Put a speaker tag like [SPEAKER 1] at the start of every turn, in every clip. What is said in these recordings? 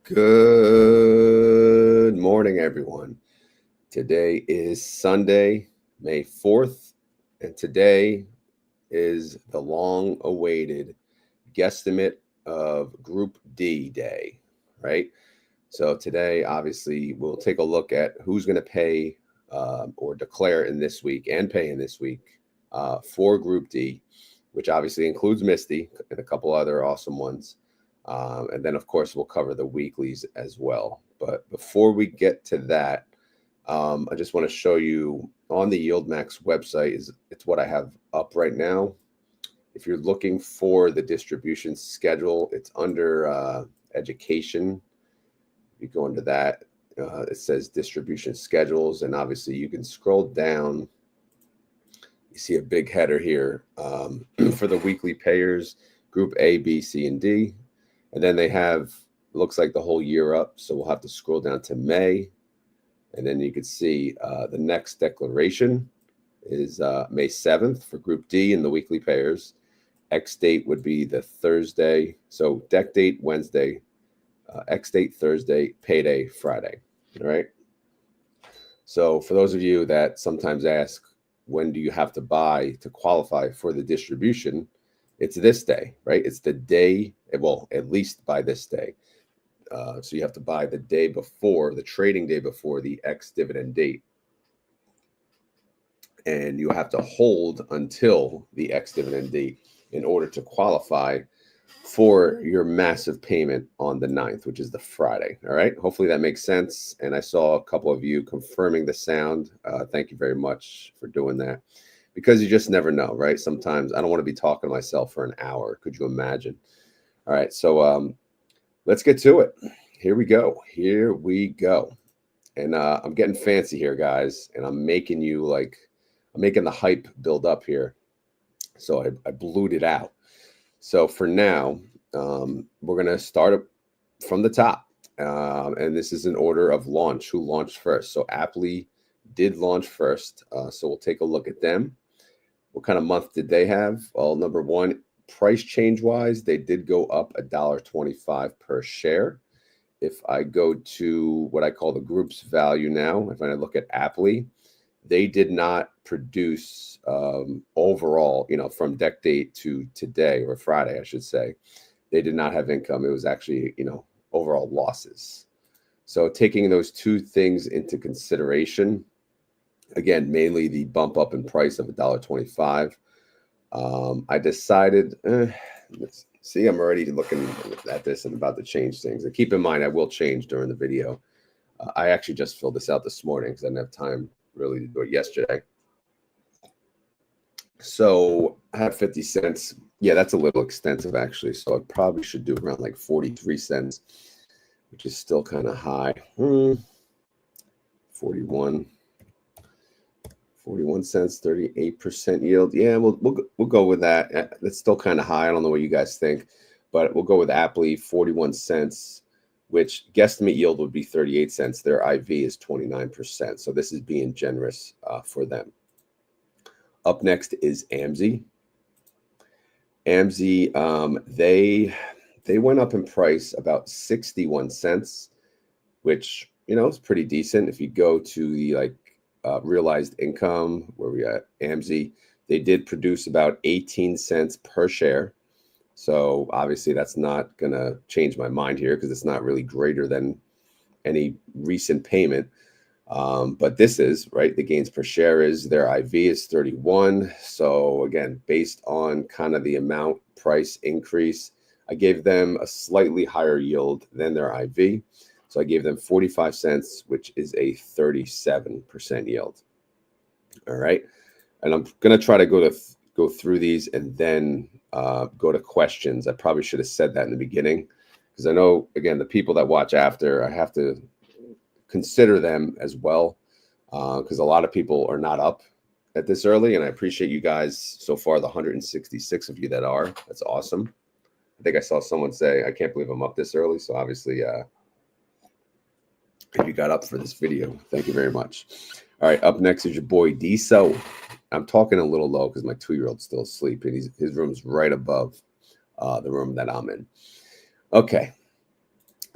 [SPEAKER 1] Good morning, everyone. Today is Sunday, May 4th, and today is the long-awaited guesstimate of Group D day, right? So today, obviously, we'll take a look at who's going to pay or declare in this week and pay in this week for Group D, which obviously includes MSTY and a couple other awesome ones. And then, of course, we'll cover the weeklies as well. But before we get to that, I just want to show you on the YieldMax website it's what I have up right now. If you're looking for the distribution schedule, it's under education. You go into that, it says distribution schedules, and obviously you can scroll down. You see a big header here for the weekly payers, Group A, B, C, and D. And then they have, looks like the whole year up. So we'll have to scroll down to May. And then you can see the next declaration is May 7th for Group D in the weekly payers. X date would be the Thursday. So deck date Wednesday, X date Thursday, payday Friday. All right. So for those of you that sometimes ask, when do you have to buy to qualify for the distribution? It's this day, right? It's the day, well, at least by this day. So you have to buy the day before, the trading day before the ex-dividend date. And you have to hold until the ex-dividend date in order to qualify for your massive payment on the 9th, which is the Friday. All right. Hopefully that makes sense. And I saw a couple of you confirming the sound. Thank you very much for doing that. Because you just never know, right? Sometimes I don't want to be talking to myself for an hour. Could you imagine? All right, so let's get to it. Here we go. Here we go. And I'm getting fancy here, guys. And I'm making you like, I'm making the hype build up here. So I blued it out. So for now, we're going to start from the top. And this is in order of launch, who launched first. So APLY did launch first. So we'll take a look at them. What kind of month did they have? Well, number one, price change wise, they did go up $1.25 per share. If I go to what I call the group's value now, if I look at APLY, they did not produce overall, from deck date to today, or Friday, I should say, they did not have income. It was actually, overall losses. So taking those two things into consideration, again, mainly the bump up in price of $1.25. I decided, let's see, I'm already looking at this and about to change things. And keep in mind, I will change during the video. I actually just filled this out this morning because I didn't have time really to do it yesterday. So I have 50 cents. Yeah, that's a little extensive, actually. So I probably should do around like 43 cents, which is still kind of high. 41 cents, 38% yield. Yeah, we'll go with that. That's still kind of high. I don't know what you guys think, but we'll go with APLY, 41 cents, which guesstimate yield would be 38 cents. Their IV is 29%. So this is being generous for them. Up next is AMZY. AMZY, they went up in price about 61 cents, which, is pretty decent. If you go to the realized income, where we at AMZY, they did produce about 18 cents per share. So obviously that's not going to change my mind here because it's not really greater than any recent payment. But this is, right, the gains per share is, their IV is 31. So again, based on kind of the amount price increase, I gave them a slightly higher yield than their IV. So I gave them 45 cents, which is a 37% yield. All right. And I'm going to try to go through these and then go to questions. I probably should have said that in the beginning because I know, again, the people that watch after, I have to consider them as well because a lot of people are not up at this early. And I appreciate you guys so far, the 166 of you that are. That's awesome. I think I saw someone say, I can't believe I'm up this early. So obviously, if you got up for this video, thank you very much. All right, up next is your boy D-So. I'm talking a little low because my 2-year-old's still asleep, and his room's right above the room that I'm in. Okay,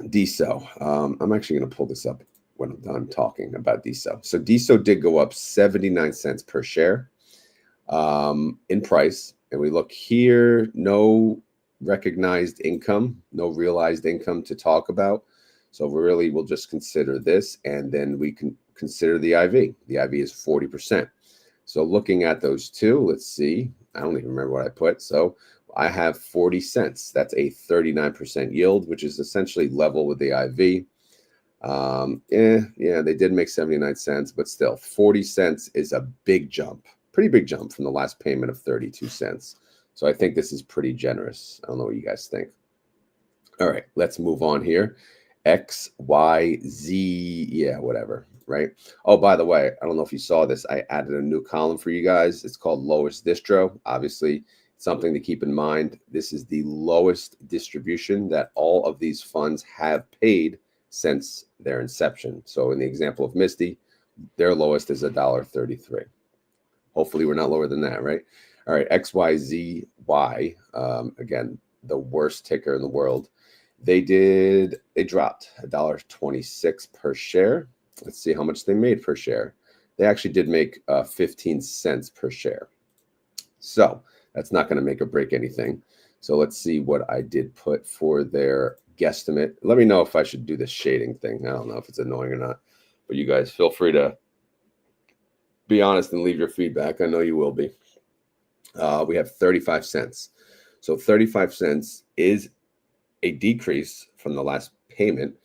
[SPEAKER 1] DSO. I'm actually going to pull this up when I'm done talking about DSO. So DSO did go up 79 cents per share in price. And we look here, no recognized income, no realized income to talk about. So we really will just consider this, and then we can consider the IV. The IV is 40%. So looking at those two, let's see. I don't even remember what I put. So I have 40 cents. That's a 39% yield, which is essentially level with the IV. Yeah, they did make 79 cents, but still 40 cents is a big jump, pretty big jump from the last payment of 32 cents. So I think this is pretty generous. I don't know what you guys think. All right, let's move on here. X, Y, Z, yeah, whatever, right? Oh, by the way, I don't know if you saw this. I added a new column for you guys. It's called lowest distro. Obviously, something to keep in mind. This is the lowest distribution that all of these funds have paid since their inception. So in the example of MSTY, their lowest is $1.33. Hopefully we're not lower than that, right? All right, XYZY, again, the worst ticker in the world. They dropped $1.26 per share. Let's see how much they made per share. They actually did make 15 cents per share. So that's not going to make or break anything. So let's see what I did put for their guesstimate. Let me know if I should do this shading thing. I don't know if it's annoying or not, but you guys feel free to be honest and leave your feedback. I know you will be. We have 35 cents. So 35 cents is a decrease from the last payment,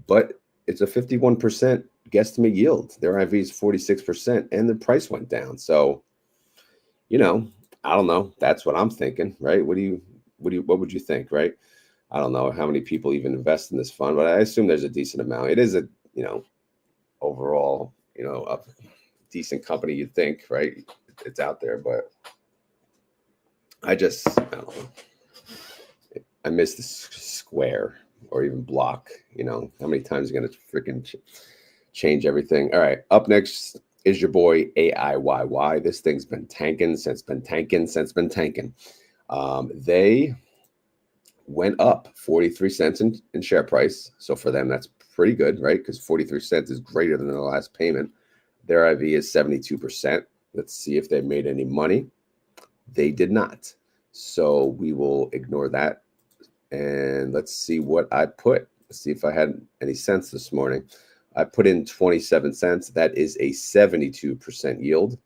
[SPEAKER 1] but it's a 51% guesstimate yield. Their IV is 46% and the price went down. So, I don't know. That's what I'm thinking, right? What would you think, right? I don't know how many people even invest in this fund, but I assume there's a decent amount. It is a, overall, a decent company, you'd think, right? It's out there, but I don't know. I miss the square or even block. How many times are you going to freaking change everything? All right. Up next is your boy AIYY. This thing's been tanking since been tanking. They went up 43 cents in share price. So for them, that's pretty good, right? Because 43 cents is greater than the last payment. Their IV is 72%. Let's see if they made any money. They did not. So we will ignore that. And let's see what I put. Let's see if I had any cents this morning. I put in 27 cents. That is a 72% yield.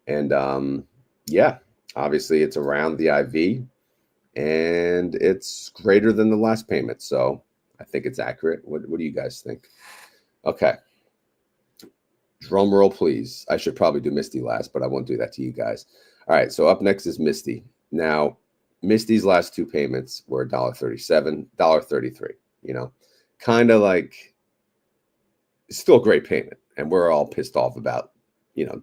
[SPEAKER 1] And yeah, obviously it's around the IV and it's greater than the last payment. So I think it's accurate. What do you guys think? Okay. Drum roll, please. I should probably do MSTY last, but I won't do that to you guys. All right. So up next is MSTY. Now, MSTY's last two payments were $1.37, $1.33, kind of like still a great payment. And we're all pissed off about,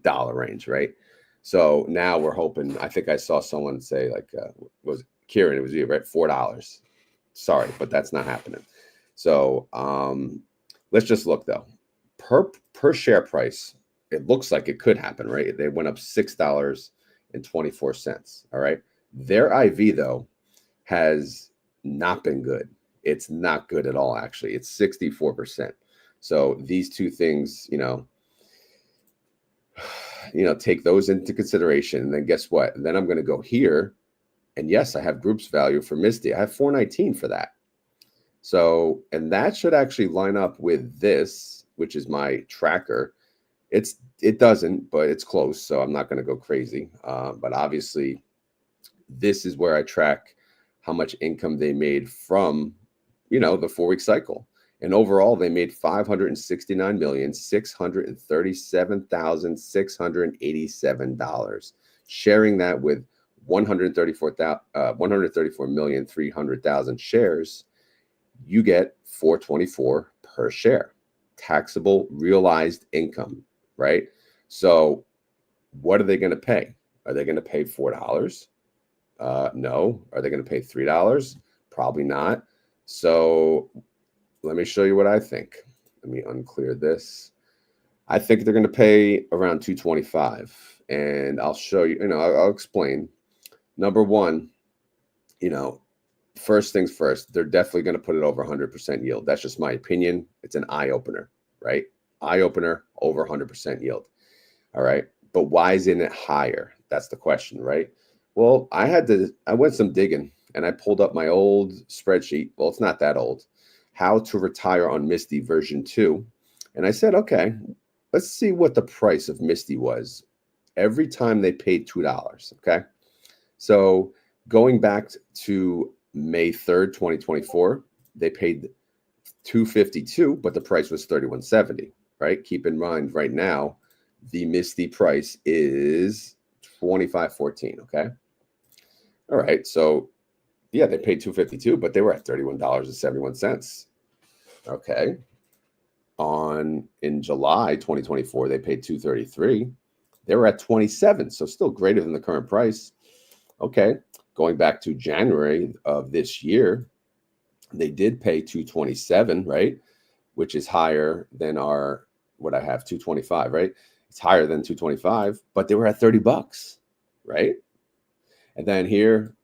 [SPEAKER 1] dollar range, right? So now we're hoping, I think I saw someone say like, was Kieran, it was you, right? $4. Sorry, but that's not happening. So let's just look though. Per share price, it looks like it could happen, right? They went up $6.24. All right. Their IV, though, has not been good. It's not good at all, actually. It's 64%. So these two things, take those into consideration. And then guess what? And then I'm going to go here. And yes, I have groups value for MSTY. I have 419 for that. So, and that should actually line up with this, which is my tracker. It doesn't, but it's close. So I'm not going to go crazy. But obviously, this is where I track how much income they made from, the 4-week cycle. And overall, they made $569,637,687. Sharing that with 134,300,000 shares, you get $424 per share. Taxable realized income, right? So what are they going to pay? Are they going to pay $4? No. Are they going to pay $3? Probably not. So let me show you what I think. Let me unclear this. I think they're going to pay around $225, and I'll show you, I'll explain. Number one, first things first, they're definitely going to put it over 100% yield. That's just my opinion. It's an eye opener, right? Eye opener over 100% yield. All right. But why isn't it higher? That's the question, right? Well, I went some digging and I pulled up my old spreadsheet. Well, it's not that old. How to retire on MSTY version 2. And I said, okay, let's see what the price of MSTY was every time they paid $2. Okay. So going back to May 3rd, 2024, they paid $252, but the price was $31.70, right? Keep in mind right now, the MSTY price is $25.14, okay? All right, so yeah, they paid $252, but they were at $31.71. Okay. In July 2024, they paid $233. They were at 27, so still greater than the current price. Okay, going back to January of this year, they did pay 227, right? Which is higher than what I have, 225, right? It's higher than 225, but they were at $30, right? And then here,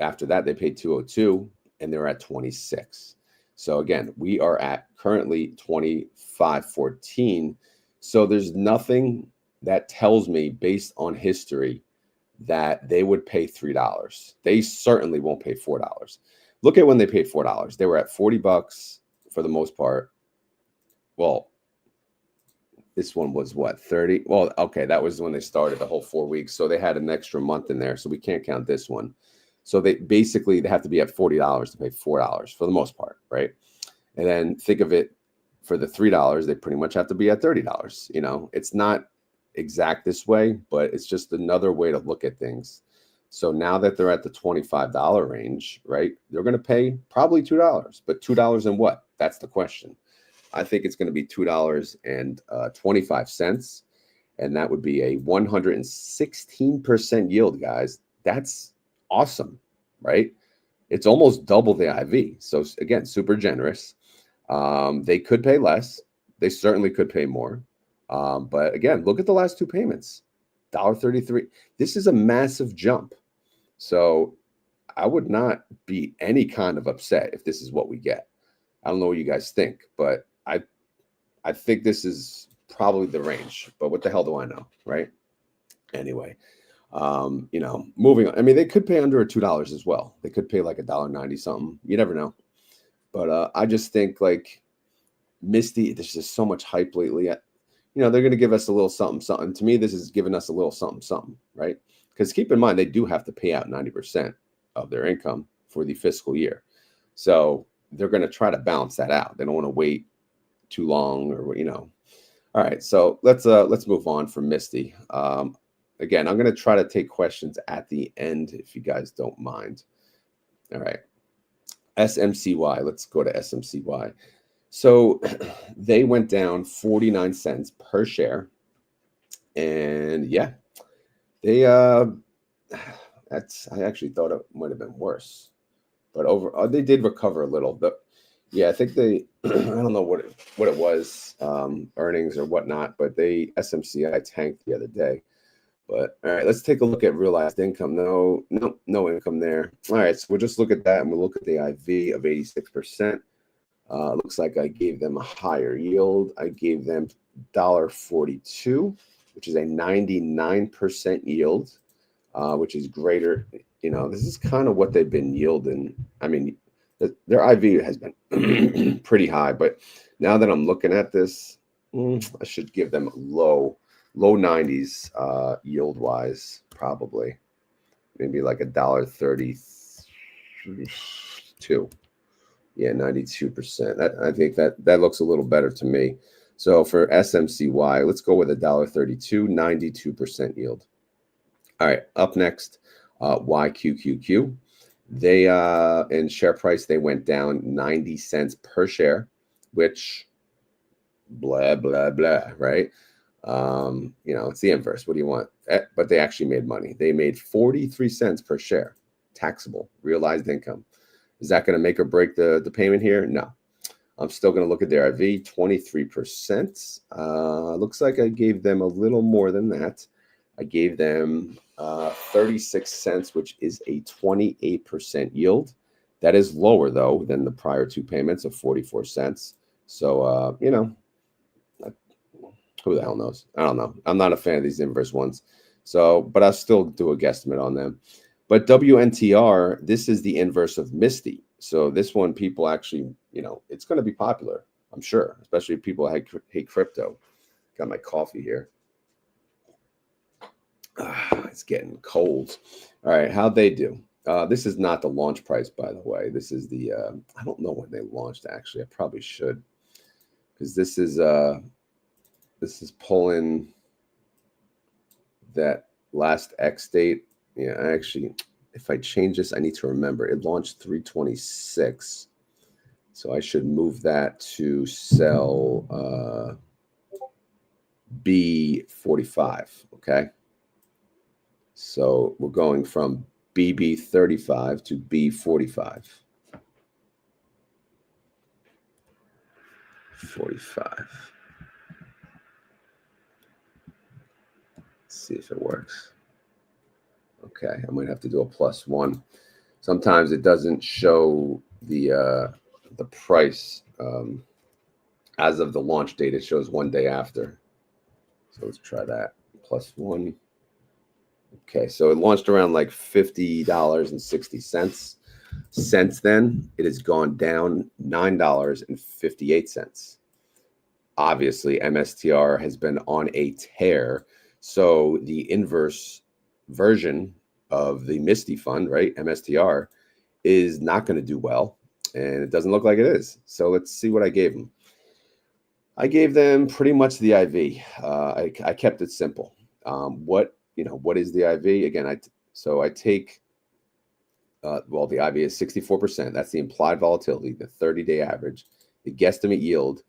[SPEAKER 1] after that, they paid 202 and they're at 26. So again, we are at currently 25.14. So there's nothing that tells me based on history that they would pay $3. They certainly won't pay $4. Look at when they paid $4. They were at $40 for the most part. Well, this one was what, 30? Well, okay, that was when they started the whole 4 weeks. So they had an extra month in there. So we can't count this one. So they have to be at $40 to pay $4 for the most part, right? And then think of it for the $3, they pretty much have to be at $30. You know, it's not exact this way, but it's just another way to look at things. So now that they're at the $25 range, right, they're going to pay probably $2, but $2 and what? That's the question. I think it's going to be $2.25, and that would be a 116% yield, guys. That's awesome, right? It's almost double the IV. So again, super generous. They could pay less. They certainly could pay more. But again, look at the last two payments, $1.33. This is a massive jump. So I would not be any kind of upset if this is what we get. I don't know what you guys think, but I think this is probably the range. But what the hell do I know, right? Anyway, you know, moving on. I mean, they could pay under $2 as well. They could pay like $1.90 something. You never know. But I just think like MSTY, there's just so much hype lately. You know, they're going to give us a little something, something. To me, this is giving us a little something, something, right? Because keep in mind, they do have to pay out 90% of their income for the fiscal year. So they're going to try to balance that out. They don't want to wait too long or, you know. All right, so let's move on from MSTY. Again, I'm going to try to take questions at the end if you guys don't mind. All right. SMCY, let's go to SMCY. So they went down 49 cents per share. And yeah, they I actually thought it might have been worse. But they did recover a little. But yeah, I think I don't know what it was, earnings or whatnot, but SMCI tanked the other day. But all right, let's take a look at realized income. No income there. All right, so we'll just look at that and we'll look at the IV of 86%. Looks like I gave them a higher yield. I gave them $1.42, which is a 99% yield, which is greater. You know, this is kind of what they've been yielding. I mean, their IV has been pretty high, but now that I'm looking at this, I should give them low 90s yield wise, probably maybe like $1.32. Yeah, 92%. I think that looks a little better to me. So for SMCY, let's go with $1.32, 92% yield. All right, up next, YQQQ. They in share price, they went down 90 cents per share, which blah blah blah, right? You know, it's the inverse. What do you want? But they actually made money. They made 43 cents per share, taxable, realized income. Is that going to make or break the payment here? No. I'm still going to look at their IV, 23%. Looks like I gave them a little more than that. I gave them 36 cents, which is a 28% yield. That is lower though than the prior two payments of 44 cents. So, you know, who the hell knows? I don't know. I'm not a fan of these inverse ones. So, but I'll still do a guesstimate on them. But WNTR, this is the inverse of MSTY. So this one, people actually, you know, it's going to be popular, I'm sure, especially if people hate crypto. Got my coffee here. It's getting cold. All right, how'd they do? This is not the launch price, by the way. This is the, I don't know when they launched, actually. I probably should, because this is pulling that last X date. Yeah, actually, if I change this, I need to remember it launched 326. So I should move that to sell B45. Okay. So we're going from BB35 to B45. 45. Let's see if it works. Okay, I might have to do a +1. Sometimes it doesn't show the price as of the launch date. It shows 1 day after. So let's try that. +1. Okay, so it launched around like $50.60. Since then, it has gone down $9.58. Obviously, MSTR has been on a tear. So the inverse version of the MSTY fund, right, MSTR, is not going to do well. And it doesn't look like it is. So let's see what I gave them. I gave them pretty much the IV. I kept it simple. What is the IV? Again, I take, well, the IV is 64%. That's the implied volatility, the 30-day average. The guesstimate yield,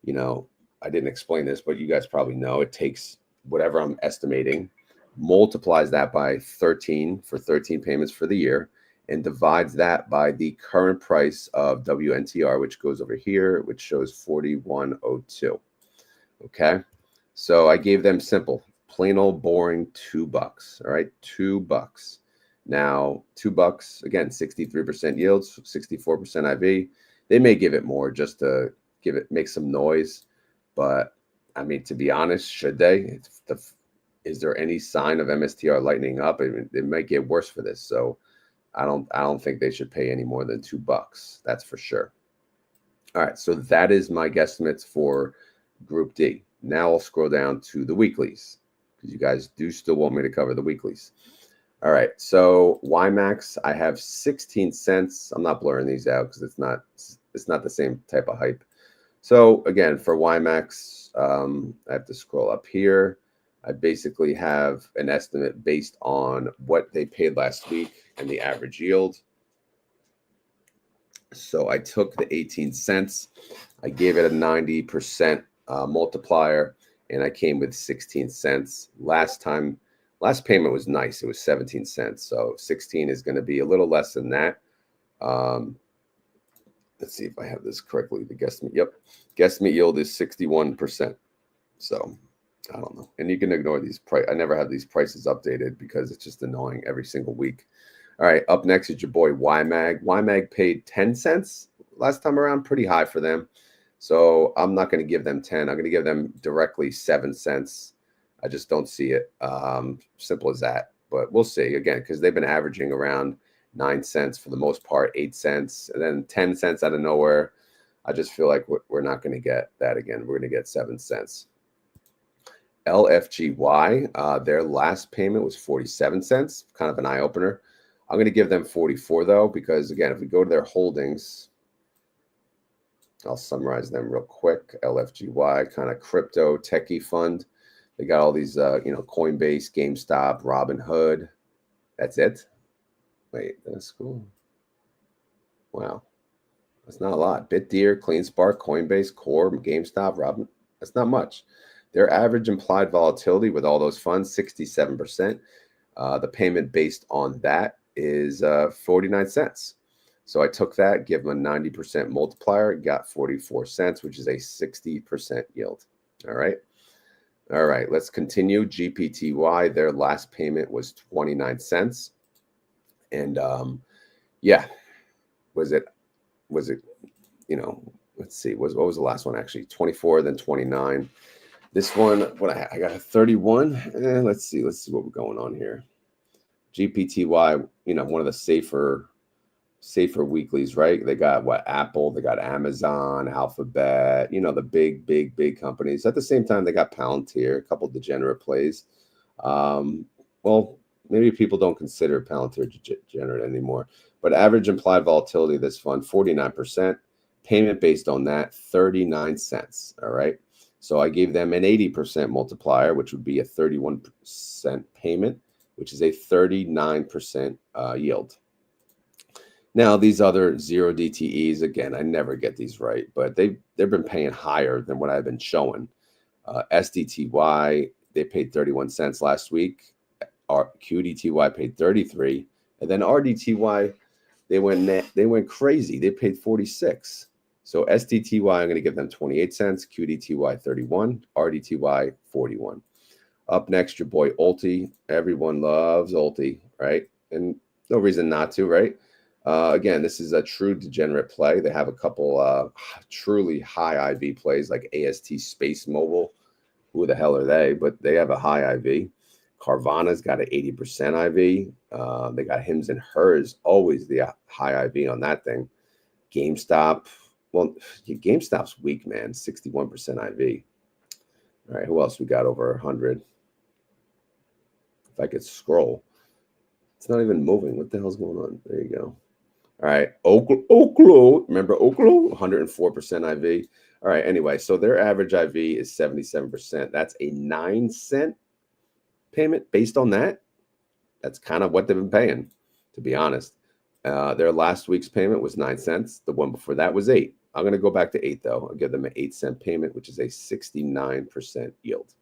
[SPEAKER 1] you know, I didn't explain this, but you guys probably know it takes whatever I'm estimating, multiplies that by 13 for 13 payments for the year, and divides that by the current price of WNTR, which goes over here, which shows 41.02. Okay, so I gave them simple, plain old boring $2. All right, $2. Now, $2 again, 63% yields, 64% IV. They may give it more just to make some noise, but I mean, to be honest, should they? Is there any sign of MSTR lightening up? I mean, it might get worse for this. So I don't think they should pay any more than $2. That's for sure. All right, so that is my guesstimates for Group D. Now I'll scroll down to the weeklies because you guys do still want me to cover the weeklies. All right, so YMAX, I have 16 cents. I'm not blurring these out because it's not the same type of hype. So again, for YMAX, I have to scroll up here. I basically have an estimate based on what they paid last week and the average yield. So I took the 18 cents, I gave it a 90% multiplier, and I came with 16 cents. Last payment was nice. It was 17 cents. So 16 is going to be a little less than that. Let's see if I have this correctly. The guesstimate, yep. Guesstimate yield is 61%. So I don't know. And you can ignore these price. I never have these prices updated because it's just annoying every single week. All right, up next is your boy YMAG. YMAG paid 10 cents last time around, pretty high for them. So I'm not going to give them 10. I'm going to give them directly 7 cents. I just don't see it. Simple as that. But we'll see, again, because they've been averaging around 9 cents for the most part, 8 cents, and then 10 cents out of nowhere. I just feel like we're not going to get that again. We're going to get 7 cents. LFGY, their last payment was 47 cents, kind of an eye-opener. I'm going to give them 44, though, because, again, if we go to their holdings, I'll summarize them real quick. LFGY, kind of crypto techie fund. They got all these, Coinbase, GameStop, Robinhood. That's it. Wait, that's cool. Wow. That's not a lot. BitDeer, CleanSpark, Coinbase, Core, GameStop, Robin. That's not much. Their average implied volatility with all those funds, 67%. The payment based on that is 49 cents. So I took that, give them a 90% multiplier, got 44 cents, which is a 60% yield. All right. All right, let's continue. GPTY, their last payment was 29 cents. And yeah, was it, you know, let's see, what was the last one actually? 24, then 29. This one, what I got a 31. Let's see what we're going on here. GPTY, you know, one of the safer weeklies, right? They got what, Apple, they got Amazon, Alphabet, you know, the big companies. At the same time, they got Palantir, a couple degenerate plays. Well, maybe people don't consider Palantir degenerate anymore, but average implied volatility of this fund, 49%. Payment based on that, 39 cents. All right. So I gave them an 80% multiplier, which would be a 31% payment, which is a 39% yield. Now, these other 0 DTEs, again, I never get these right, but they've been paying higher than what I've been showing. SDTY, they paid 31 cents last week. QDTY paid 33, and then RDTY, they went crazy. They paid 46. So SDTY, I'm going to give them 28 cents. QDTY 31, RDTY 41. Up next, your boy Ulti. Everyone loves Ulti, right? And no reason not to, right? Again, this is a true degenerate play. They have a couple truly high IV plays like AST Space Mobile. Who the hell are they? But they have a high IV. Carvana's got an 80% IV. They got Hims and Hers, always the high IV on that thing. GameStop. Well, GameStop's weak, man. 61% IV. All right, who else we got over 100? If I could scroll. It's not even moving. What the hell's going on? There you go. All right, Oklo. Remember Oklo? 104% IV. All right, anyway, so their average IV is 77%. That's a 9-cent payment based on that. That's kind of what they've been paying, to be honest. Their last week's payment was 9 cents. The one before that was 8. I'm going to go back to 8, though. I'll give them an 8-cent payment, which is a 69% yield.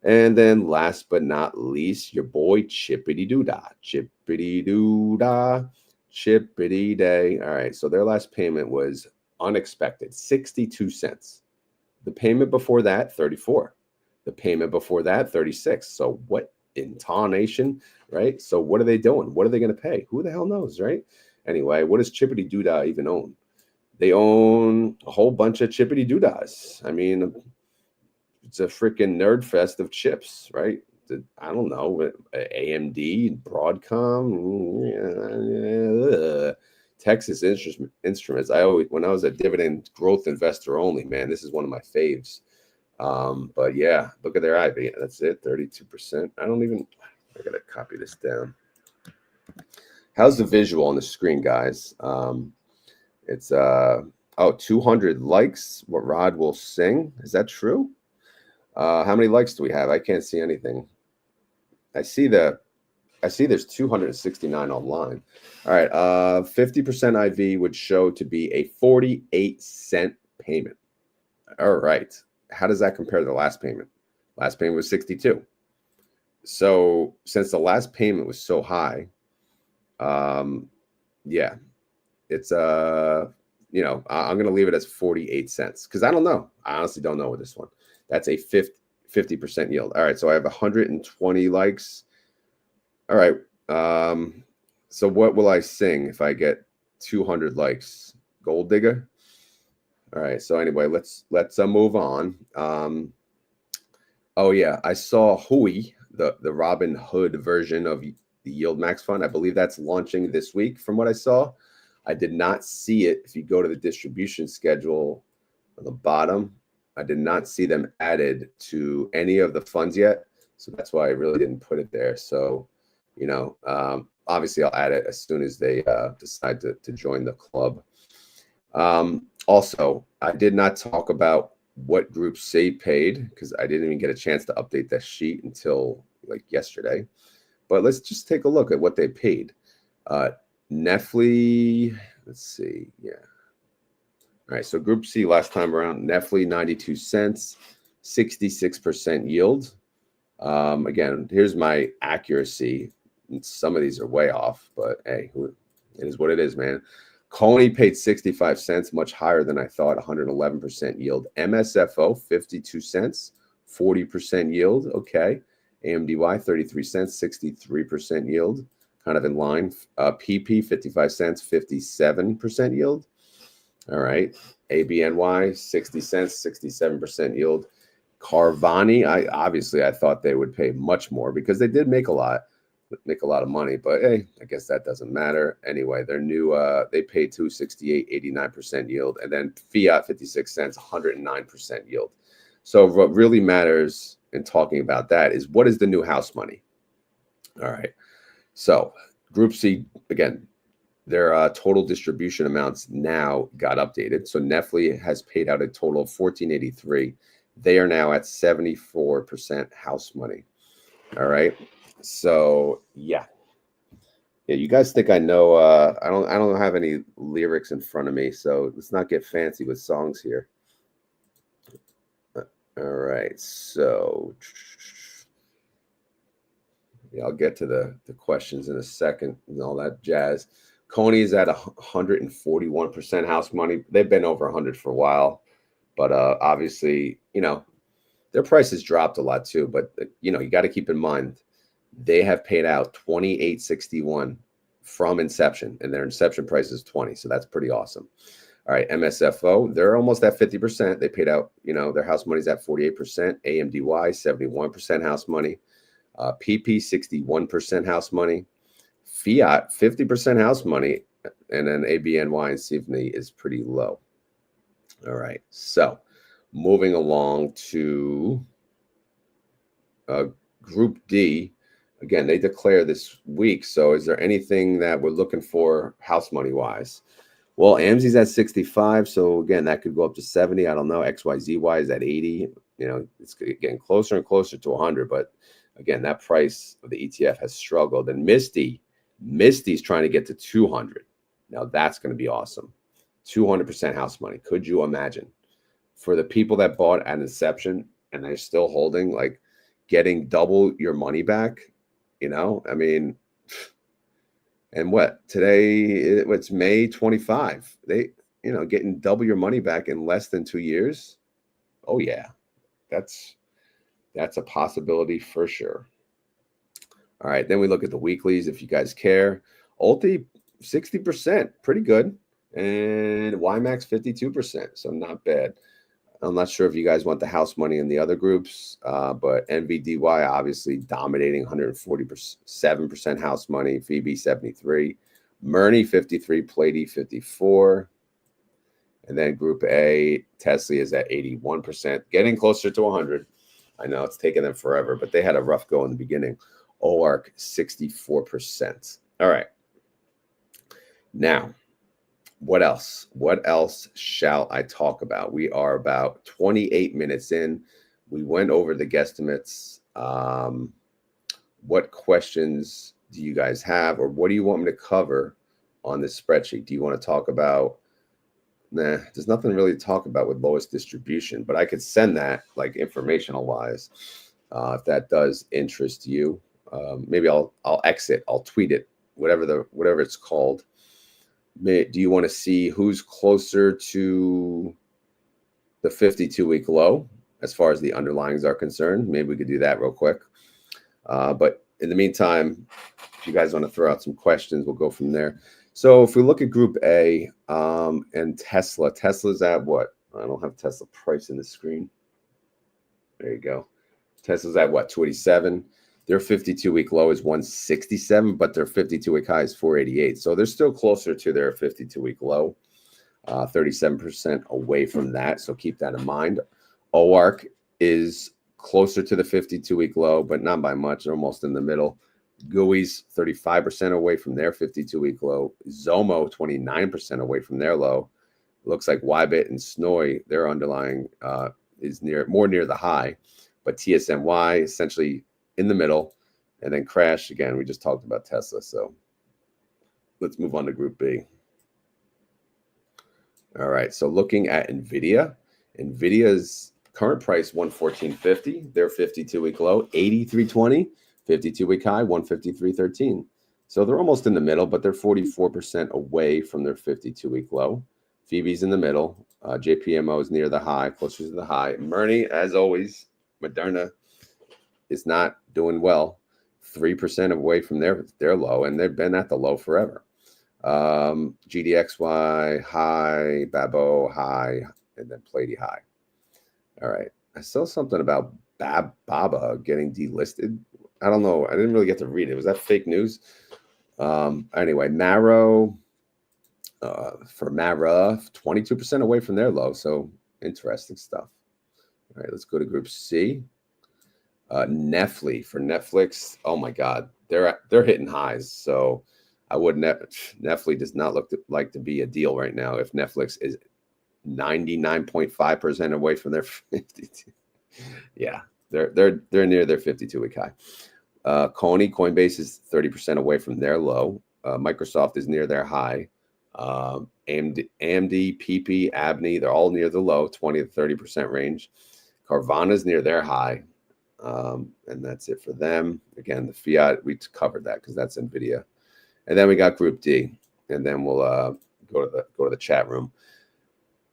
[SPEAKER 1] And then last but not least, your boy Chippity Doodah. Chippity Doodah. Chippity Day. All right, so their last payment was unexpected, 62 cents. The payment before that, 34. The payment before that, 36. So what in tarnation, right? So what are they doing? What are they going to pay? Who the hell knows, right? Anyway, what does Chippity Doodah even own? They own a whole bunch of Chippity Doodahs. I mean, it's a freaking nerd fest of chips, right? I don't know, AMD, Broadcom, Texas Instruments. When I was a dividend growth investor only, man, this is one of my faves. But yeah, look at their IV. That's it, 32%. I gotta copy this down. How's the visual on the screen, guys? It's 200 likes. What Rod will sing. Is that true? How many likes do we have? I can't see anything. I see there's 269 online. All right. 50% IV would show to be a 48-cent payment. All right. How does that compare to the last payment? Last payment was 62. So since the last payment was so high, yeah, it's you know, I'm going to leave it as 48 cents because I don't know. I honestly don't know with this one. That's a 50% yield. All right, so I have 120 likes. All right, so what will I sing if I get 200 likes? Gold Digger. All right, so anyway, let's move on. Oh yeah, I saw Hui, the Robin Hood version of the YieldMax fund. I believe that's launching this week from what I saw. I did not see it. If you go to the distribution schedule on the bottom, I did not see them added to any of the funds yet. So that's why I really didn't put it there. So, you know, obviously I'll add it as soon as they decide to join the club. Also, I did not talk about what Group C paid because I didn't even get a chance to update that sheet until like yesterday. But let's just take a look at what they paid. Nefly, let's see. Yeah. All right. So Group C last time around, Nefly 92 cents, 66% yield. Again, here's my accuracy. Some of these are way off, but hey, it is what it is, man. Coney paid 65 cents, much higher than I thought, 111% yield. MSFO, 52 cents, 40% yield. Okay. AMDY, 33 cents, 63% yield. kind of in line. PP 55 cents, 57% yield. All right. ABNY 60 cents, 67% yield. Carvani, I thought they would pay much more because they did make a lot of money, but hey, I guess that doesn't matter. Anyway, their new they pay 268, 89% yield, and then fiat 56 cents, 109% yield. So what really matters in talking about that is what is the new house money. All right. So Group C, again, their total distribution amounts now got updated. So Nestle has paid out a total of 1483. They are now at 74% house money. All right. So yeah. Yeah, you guys think I know I don't have any lyrics in front of me, so let's not get fancy with songs here. All right. So yeah, I'll get to the questions in a second and all that jazz. Coney's at 141% house money. They've been over 100 for a while, but obviously, you know, their prices dropped a lot too. But you know, you got to keep in mind they have paid out 28.61 from inception, and their inception price is 20, so that's pretty awesome. All right, MSFO, they're almost at 50%. They paid out, you know, their house money's at 48%. AMDY 71% house money. PP 61% house money. Fiat 50% house money, and then ABNY and CFNY is pretty low. All right, so moving along to Group D. Again, they declare this week. So is there anything that we're looking for house money wise? Well, AMZY's at 65. So again, that could go up to 70. I don't know. XYZY is at 80. You know, it's getting closer and closer to 100. But again, that price of the ETF has struggled. And MSTY's trying to get to 200. Now that's going to be awesome. 200% house money. Could you imagine? For the people that bought at inception and they're still holding, like getting double your money back, you know, I mean, and what today, it's May 25. They, you know, getting double your money back in less than 2 years. Oh yeah, that's a possibility for sure. All right, then we look at the weeklies if you guys care. Ulti 60%, pretty good, and YMAX 52%, so not bad. I'm not sure if you guys want the house money in the other groups, but NVDY obviously dominating 147% house money, Phoebe 73, Murney 53, Plady 54, and then Group A, Tesla is at 81%, getting closer to 100. I know it's taken them forever, but they had a rough go in the beginning. OARC 64%. All right. Now, what else? What else shall I talk about? We are about 28 minutes in. We went over the guesstimates. What questions do you guys have, or what do you want me to cover on this spreadsheet? Do you want to talk about? Nah, there's nothing really to talk about with lowest distribution, but I could send that like informational wise if that does interest you. Maybe I'll exit. I'll tweet it. Whatever it's called. Do you want to see who's closer to the 52-week low as far as the underlyings are concerned? Maybe we could do that real quick. But in the meantime, if you guys want to throw out some questions, we'll go from there. So if we look at Group A and Tesla's at what? I don't have Tesla price in the screen. There you go. Tesla's at what? 287. Their 52-week low is 167, but their 52-week high is 488. So they're still closer to their 52-week low, 37% away from that. So keep that in mind. OARC is closer to the 52-week low, but not by much. They're almost in the middle. GUI's 35% away from their 52-week low. Zomo 29% away from their low. Looks like YBIT and SMCY, their underlying is more near the high, but TSMY essentially in the middle, and then Crash again. We just talked about Tesla, so let's move on to Group B. All right, so looking at NVIDIA's current price 114.50, their 52-week low 83.20, 52-week high 153.13. So they're almost in the middle, but they're 44% away from their 52-week low. Phoebe's in the middle. JPMO is near the high, closer to the high. Murney, as always, Moderna is not doing well. 3% away from their low, and they've been at the low forever. GDXY high, Babo high, and then Platy high. All right. I saw something about Baba getting delisted. I don't know. I didn't really get to read it. Was that fake news? Anyway, Maro for Mara, 22% away from their low. So interesting stuff. All right, let's go to Group C. Netflix for Netflix. Oh my God, they're hitting highs. So I wouldn't. Netflix does not look like to be a deal right now. If Netflix is 99.5% away from their 52, yeah, they're near their 52-week high. Coinbase is 30% away from their low. Microsoft is near their high. AMD, PP, ABNY, they're all near the low, 20 to 30% range. Carvana is near their high. And that's it for them. Again, the fiat, we covered that because that's NVIDIA. And then we got Group D, and then we'll go to the chat room.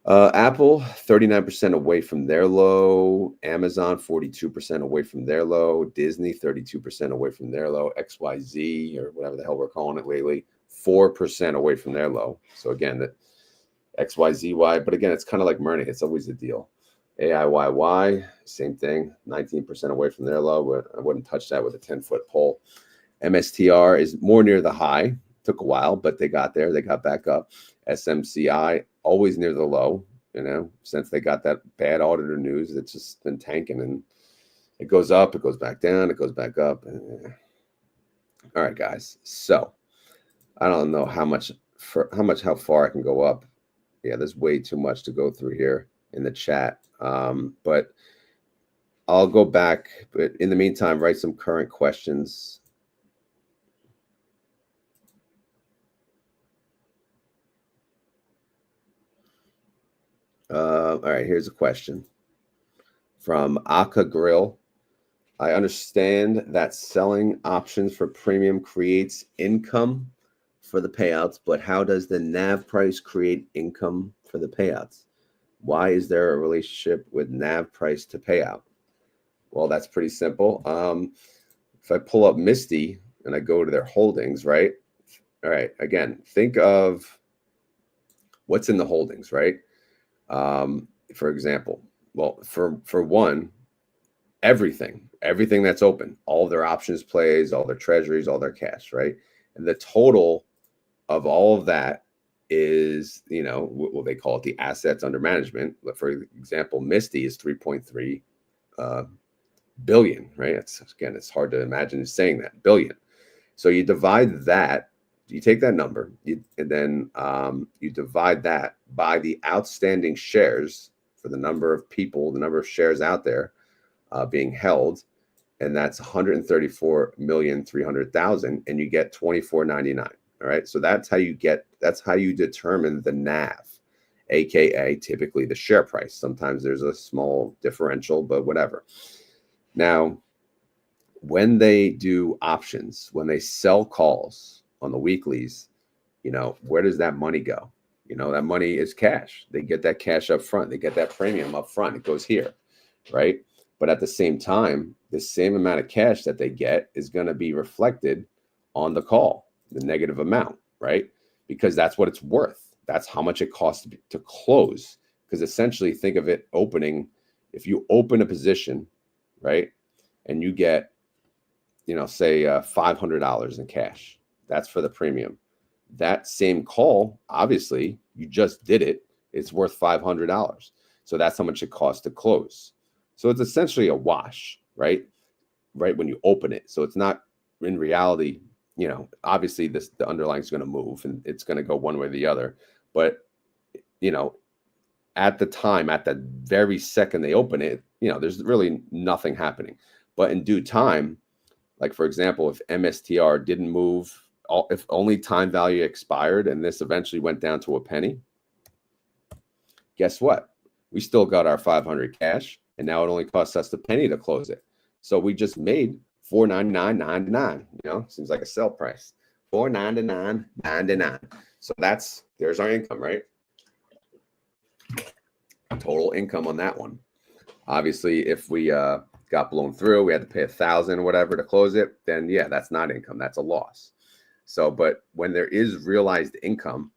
[SPEAKER 1] Apple, 39% away from their low. Amazon, 42% away from their low. Disney, 32% away from their low. XYZ, or whatever the hell we're calling it lately, 4% away from their low. So again, the XYZY, but again, it's kind of like Murney. It's always a deal. AIYY, same thing, 19% away from their low. I wouldn't touch that with a 10-foot pole. MSTR is more near the high. Took a while, but they got there. They got back up. SMCY, always near the low, since they got that bad auditor news. It's just been tanking, and it goes up, it goes back down, it goes back up. All right, guys. So I don't know how far I can go up. Yeah, there's way too much to go through here in the chat. But I'll go back. But in the meantime, write some current questions. All right, here's a question from Aka Grill. I understand that selling options for premium creates income for the payouts, but how does the NAV price create income for the payouts? Why is there a relationship with NAV price to payout? Well, that's pretty simple. If I pull up MSTY and I go to their holdings, right? All right, again, think of what's in the holdings, right? For example, well, for one, everything that's open, all their options plays, all their treasuries, all their cash, right? And the total of all of that is, what they call it, the assets under management. For example, MSTY is 3.3 billion, right? It's hard to imagine saying that, billion. So you divide that, you take that number, and then you divide that by the outstanding shares for the number of people, the number of shares out there being held, and that's 134,300,000, and you get 24.99. All right, so that's how you determine the NAV, aka typically the share price. Sometimes there's a small differential, but whatever. Now, when they do options, when they sell calls on the weeklies, where does that money go? That money is cash. They get that cash up front. They get that premium up front. It goes here, right? But at the same time, the same amount of cash that they get is going to be reflected on the call, the negative amount, right? Because that's what it's worth. That's how much it costs to close. Because essentially, think of it opening. If you open a position, right, and you get, say $500 in cash, that's for the premium. That same call, obviously, you just did it. It's worth $500. So that's how much it costs to close. So it's essentially a wash, right? Right when you open it. So it's not in reality, obviously the underlying is going to move and it's going to go one way or the other. But, at the time, at the very second they open it, there's really nothing happening. But in due time, like for example, if MSTR didn't move, if only time value expired and this eventually went down to a penny, guess what? We still got our 500 cash, and now it only costs us the penny to close it. So we just made $499.99. Seems like a sell price. $499.99. So there's our income, right? Total income on that one. Obviously, if we got blown through, we had to pay $1,000 or whatever to close it, then yeah, that's not income, that's a loss. So, but when there is realized income,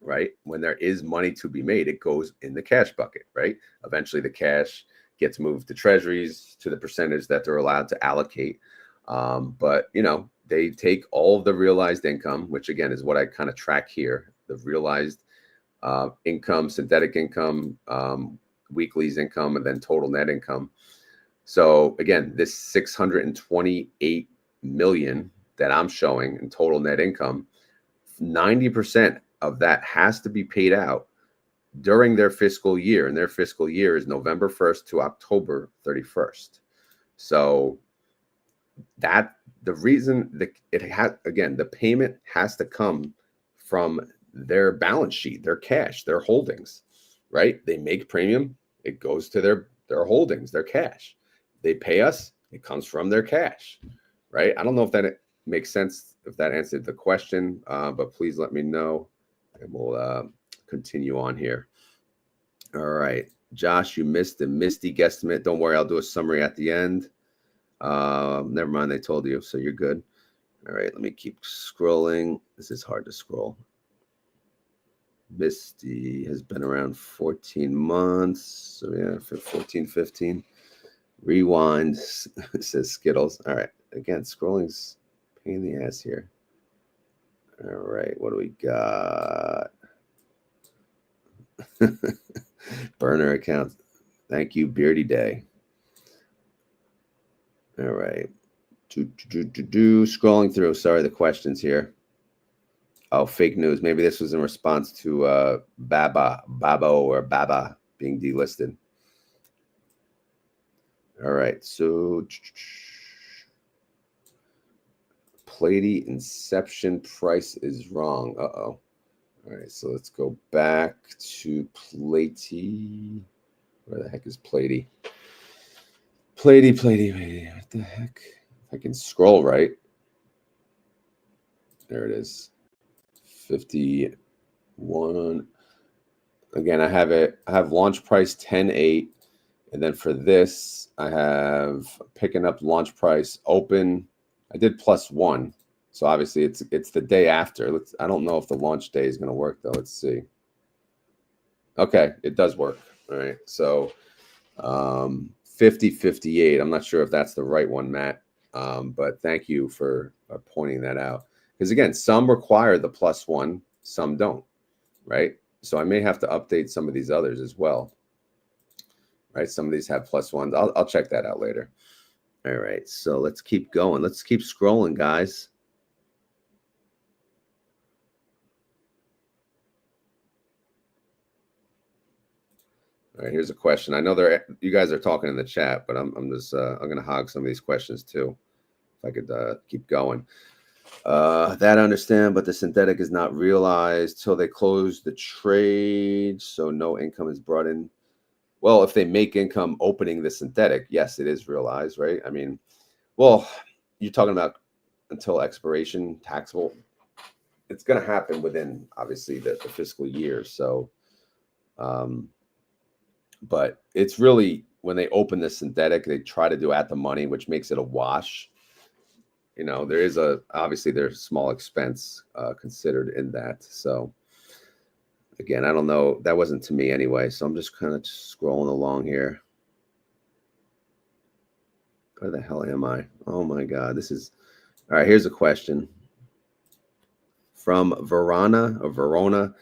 [SPEAKER 1] right, when there is money to be made, it goes in the cash bucket, right? Eventually the cash gets moved to treasuries to the percentage that they're allowed to allocate. But you know, they take all of the realized income, which again is what I kind of track here, the realized income, synthetic income, weekly's income, and then total net income. So again, this 628 million that I'm showing in total net income, 90% of that has to be paid out during their fiscal year, and their fiscal year is November 1st to October 31st. So that the reason that it has, again, the payment has to come from their balance sheet, their cash, their holdings, right? They make premium, it goes to their holdings, their cash. They pay us, it comes from their cash, right? I don't know if that makes sense, if that answered the question, but please let me know and we'll continue on here. All right, Josh, you missed the MSTY guesstimate. Don't worry, I'll do a summary at the end. Never mind, they told you, so you're good. All right, let me keep scrolling. This is hard to scroll. MSTY has been around 14 months. So yeah, for 14, 15. Rewind, says Skittles. All right, again, scrolling's pain in the ass here. All right, what do we got? Burner account. Thank you, Beardy Day. All right. Scrolling through. Sorry, the questions here. Oh, fake news. Maybe this was in response to Baba being delisted. All right. So Platy inception price is wrong. Uh-oh. All right. So let's go back to Platy. Where the heck is Platy? Platy. What the heck? If I can scroll right. There it is. 51. Again, I have launch price 10.8, and then for this I have picking up launch price open. I did +1, so obviously it's the day after. I don't know if the launch day is going to work though. Let's see. Okay, it does work. All right, so 50.58. I'm not sure if that's the right one, Matt, but thank you for pointing that out. Because again, some require the +1, some don't, right? So I may have to update some of these others as well, right? Some of these have +1s. I'll check that out later. All right, so let's keep going. Let's keep scrolling, guys. All right, here's a question. I know you guys are talking in the chat, but I'm gonna hog some of these questions too. If I could keep going. That I understand, but the synthetic is not realized till they close the trade, so no income is brought in. Well, if they make income opening the synthetic, yes, it is realized, right? I mean, well, you're talking about until expiration, taxable. It's going to happen within, obviously, the fiscal year. So, but it's really when they open the synthetic, they try to do at the money, which makes it a wash. You know, there is obviously there's small expense considered in that. So again, I don't know. That wasn't to me anyway. So I'm just kind of scrolling along here. Where the hell am I? Oh my God, this is all right. Here's a question from Verona.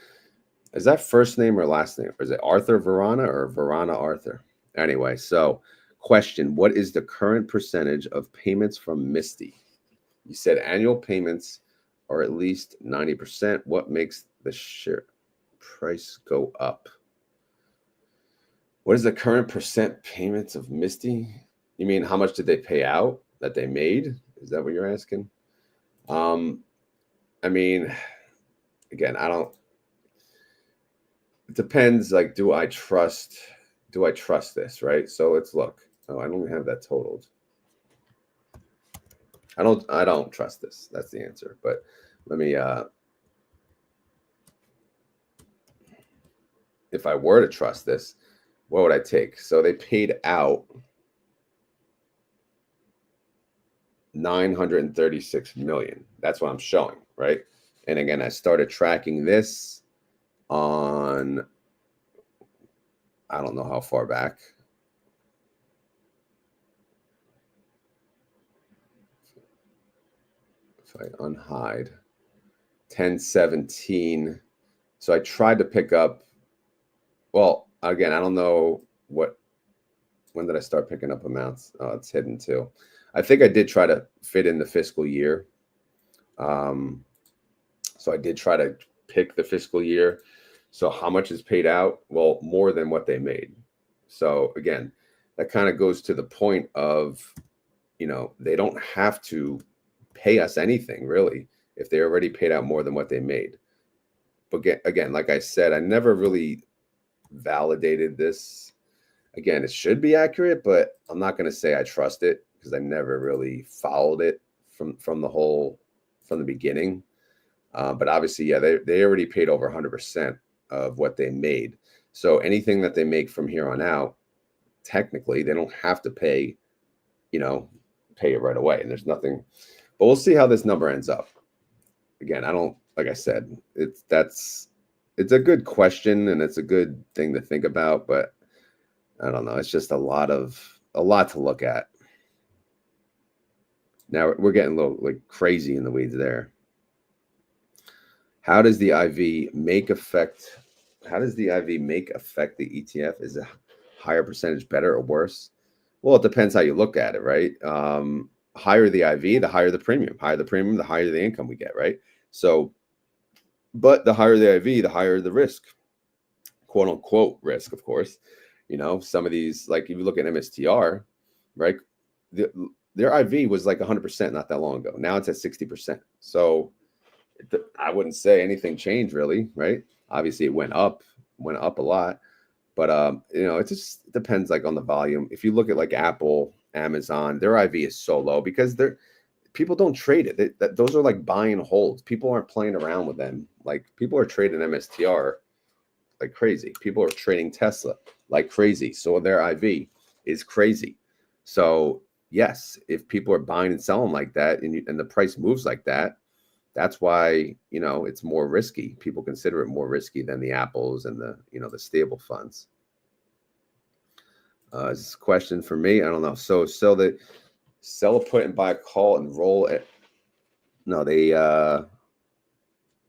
[SPEAKER 1] Is that first name or last name? Or is it Arthur Verona or Verona Arthur? Anyway, so question: what is the current percentage of payments from MSTY? You said annual payments are at least 90%. What makes the share price go up? What is the current percent payments of MSTY? You mean how much did they pay out that they made? Is that what you're asking? I mean, again, it depends. Like, do I trust this, right? So let's look. Oh, I don't have that totaled. I don't trust this. That's the answer. But let me if I were to trust this, what would I take? So they paid out 936 million. That's what I'm showing, right? And again, I started tracking this on, I don't know how far back. If I unhide 1017. So I tried to pick up, well, again, I don't know when did I start picking up amounts? Oh, it's hidden too. I think I did try to fit in the fiscal year. So I did try to pick the fiscal year. So how much is paid out? Well, more than what they made. So again, that kind of goes to the point of, you know, they don't have to pay us anything really if they already paid out more than what they made. But again, like I said, I never really validated this. Again, it should be accurate, but I'm not going to say I trust it because I never really followed it from the beginning. But obviously, yeah, they already paid over 100% of what they made. So anything that they make from here on out, technically, they don't have to pay, you know, pay it right away. And there's nothing, but we'll see how this number ends up. Again, I don't, like I said, it's a good question and it's a good thing to think about, but I don't know. It's just a lot to look at. Now we're getting a little like crazy in the weeds there. How does the IV make affect? How does the IV make affect the ETF? Is a higher percentage better or worse? Well, it depends how you look at it, right? Higher the IV, the higher the premium. Higher the premium, the higher the income we get, right? So, but the higher the IV, the higher the risk, quote unquote risk, of course. You know, some of these, like if you look at MSTR, right? Their IV was like 100% not that long ago. Now it's at 60%. So I wouldn't say anything changed really, right? Obviously it went up a lot, but you know, it just depends like on the volume. If you look at like Apple, Amazon, their IV is so low because people don't trade it. Those are like buy and holds. People aren't playing around with them. Like people are trading MSTR like crazy. People are trading Tesla like crazy. So their IV is crazy. So yes, if people are buying and selling like that and the price moves like that, that's why, you know, it's more risky. People consider it more risky than the Apples and the, you know, the stable funds. Is this a question for me? I don't know. So sell a put and buy a call and roll it. No,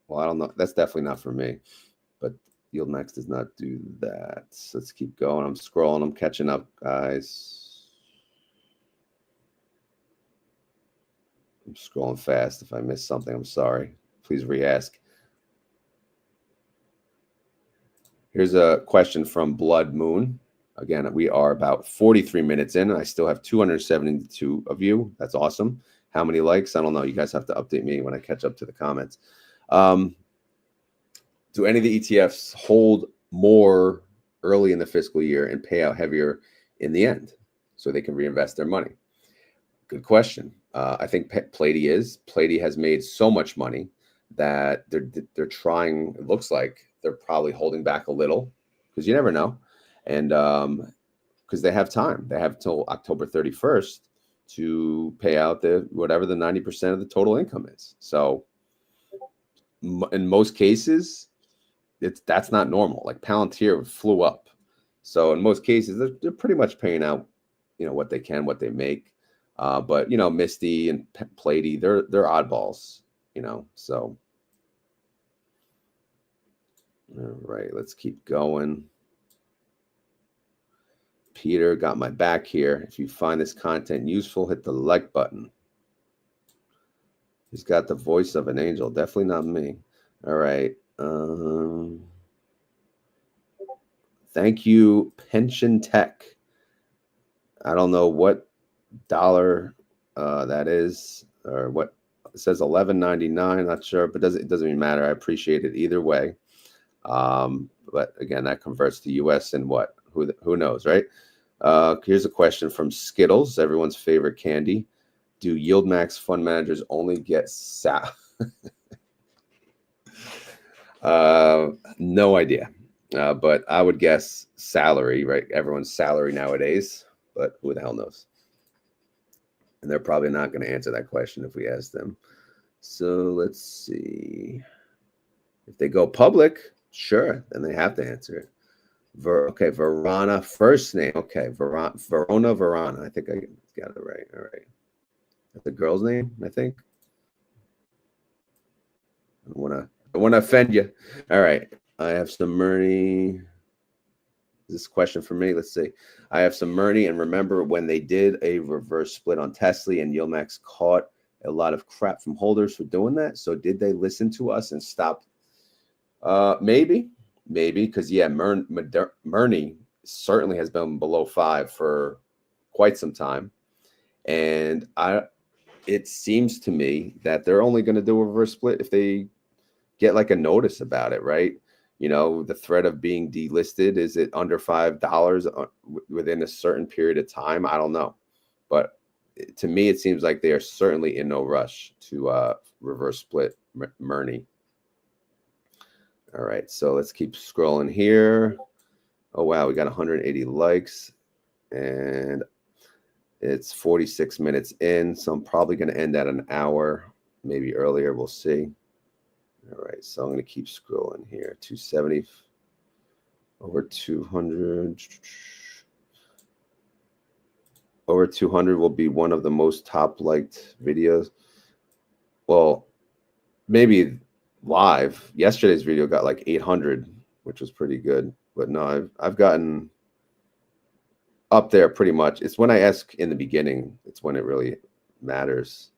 [SPEAKER 1] well, I don't know. That's definitely not for me, but YieldMax does not do that. So let's keep going. I'm scrolling. I'm catching up, guys. I'm scrolling fast. If I missed something, I'm sorry. Please re-ask. Here's a question from Blood Moon. Again, we are about 43 minutes in. I still have 272 of you. That's awesome. How many likes? I don't know. You guys have to update me when I catch up to the comments. Do any of the ETFs hold more early in the fiscal year and pay out heavier in the end so they can reinvest their money? Good question. I think Pleiadi is. Pleiadi has made so much money that they're trying. It looks like they're probably holding back a little because you never know, and because they have time. They have till October 31st to pay out whatever the 90% of the total income is. So in most cases, that's not normal. Like Palantir flew up, so in most cases they're pretty much paying out, you know, what they can, what they make. But you know, MSTY and Pleiadi, they're oddballs, you know. So, all right, let's keep going. Peter got my back here. If you find this content useful, hit the like button. He's got the voice of an angel. Definitely not me. All right. Thank you, Pension Tech. I don't know what dollar that is, or what it says, $11.99. Not sure, but it doesn't even matter. I appreciate it either way. But again, that converts to US and what? Who knows, right? Here's a question from Skittles, everyone's favorite candy. Do YieldMax fund managers only get no idea. But I would guess salary, right? Everyone's salary nowadays, but who the hell knows? And they're probably not going to answer that question if we ask them. So let's see. If they go public, sure, then they have to answer it. Okay, Verona, first name. Okay, Verona. I think I got it right. All right. That's the girl's name, I think. I don't want to offend you. All right. I have some Murney. This question for me. Let's see. I have some Murney, and remember when they did a reverse split on Tesla and YieldMax caught a lot of crap from holders for doing that. So did they listen to us and stop? Maybe, because yeah, Murney certainly has been below 5 for quite some time, and it seems to me that they're only going to do a reverse split if they get like a notice about it, right? You know, the threat of being delisted, is it under $5 within a certain period of time? I don't know, but to me, it seems like they are certainly in no rush to reverse split Murney. All right, so let's keep scrolling here. Oh, wow, we got 180 likes, and it's 46 minutes in, so I'm probably going to end at an hour, maybe earlier. We'll see. All right, so I'm going to keep scrolling here. 270, over 200. Over 200 will be one of the most top-liked videos. Well, maybe live. Yesterday's video got like 800, which was pretty good. But no, I've gotten up there pretty much. It's when I ask in the beginning, it's when it really matters.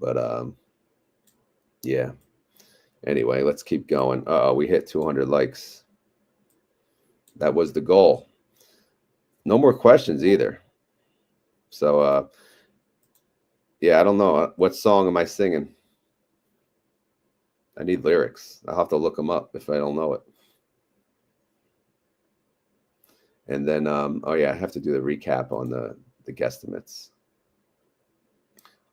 [SPEAKER 1] But yeah. Anyway, let's keep going. We hit 200 likes. That was the goal. No more questions either. So yeah, I don't know. What song am I singing? I need lyrics. I'll have to look them up if I don't know it. And then, oh yeah, I have to do the recap on the guesstimates.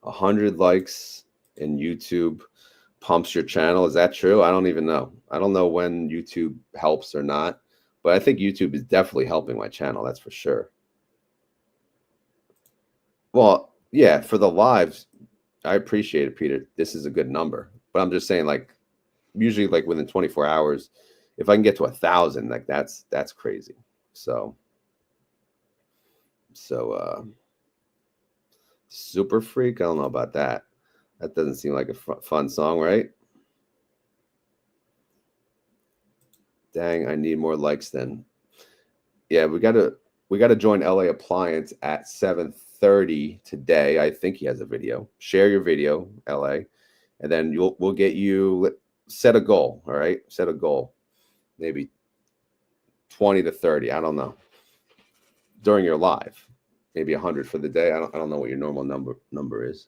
[SPEAKER 1] 100 likes in YouTube pumps your channel. Is that true? I don't even know. I don't know when YouTube helps or not, but I think YouTube is definitely helping my channel. That's for sure. Well, yeah, for the lives, I appreciate it, Peter. This is a good number, but I'm just saying, like, usually like within 24 hours, if I can get to 1,000, like that's crazy. So Super Freak, I don't know about that. That doesn't seem like a fun song, right? Dang, I need more likes then. Yeah, we gotta join LA Appliance at 7:30 today. I think he has a video. Share your video, LA, and then we'll get you. Set a goal. All right, set a goal. Maybe 20 to 30. I don't know. During your live, maybe 100 for the day. I don't know what your normal number is.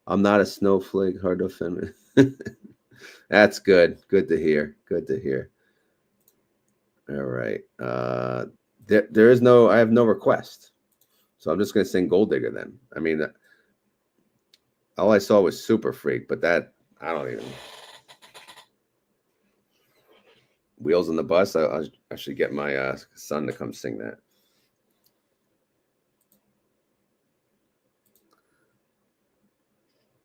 [SPEAKER 1] I'm not a snowflake. Hard to offend me. That's good. Good to hear. Good to hear. All right. There is no. I have no request, so I'm just gonna sing Gold Digger then. I mean, all I saw was Super Freak, but that I don't even. Wheels on the Bus. I should get my son to come sing that.